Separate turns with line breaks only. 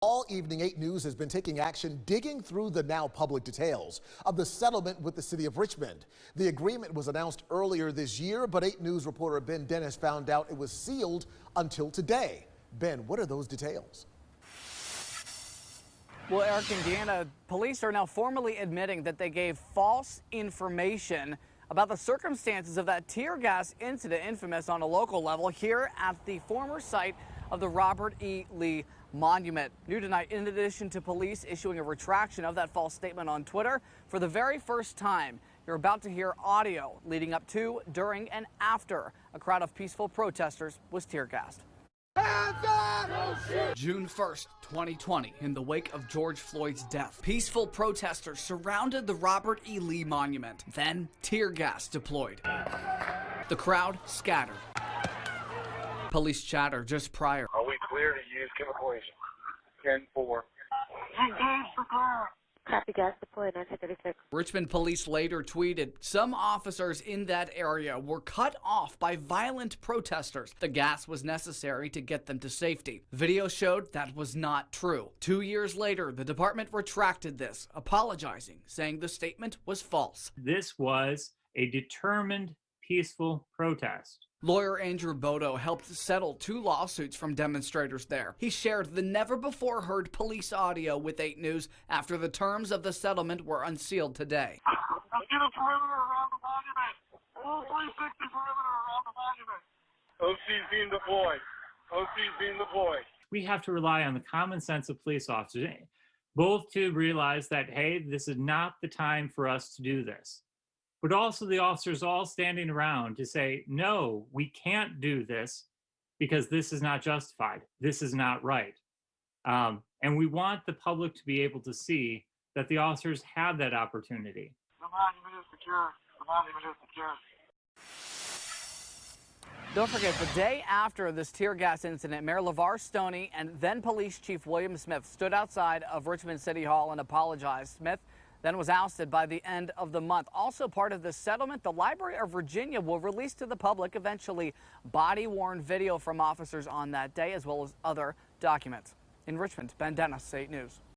All evening, 8 News has been taking action, digging through the now public details of the settlement with the city of Richmond. The agreement was announced earlier this year, but 8 News reporter Ben Dennis found out it was sealed until today. Ben, what are those details?
Well, Eric, Indiana, police are now formally admitting that they gave false information about the circumstances of that tear gas incident, infamous on a local level, here at the former site of the Robert E. Lee Monument. New tonight, in addition to police issuing a retraction of that false statement on Twitter, for the very first time, you're about to hear audio leading up to, during, and after a crowd of peaceful protesters was tear gassed. June 1st, 2020, in the wake of George Floyd's death, peaceful protesters surrounded the Robert E. Lee Monument. Then, tear gas deployed. The crowd scattered. Police chatter just prior.
Are we clear to use chemical agent? 10-4. Engage the crowd.
Copy, gas deployed, 1936.
Richmond police later tweeted, some officers in that area were cut off by violent protesters. The gas was necessary to get them to safety. Video showed that was not true. 2 years later, the department retracted this, apologizing, saying the statement was false.
This was a determined, peaceful protest.
Lawyer Andrew Bodo helped settle 2 lawsuits from demonstrators there. He shared the never-before-heard police audio with 8 News after the terms of the settlement were unsealed today.
Get a perimeter around the monument. All 360 perimeter around the monument. OC's being deployed. OC's being deployed.
We have to rely on the common sense of police officers, both to realize that, hey, this is not the time for us to do this, but also the officers all standing around to say, no, we can't do this because this is not justified. This is not right. And we want the public to be able to see that the officers have that opportunity.
The monument is secure. The monument is secure.
Don't forget, the day after this tear gas incident, Mayor LeVar Stoney and then Police Chief William Smith stood outside of Richmond City Hall and apologized. Smith then was ousted by the end of the month. Also part of the settlement, the Library of Virginia will release to the public eventually body-worn video from officers on that day, as well as other documents. In Richmond, Ben Dennis, 8 News.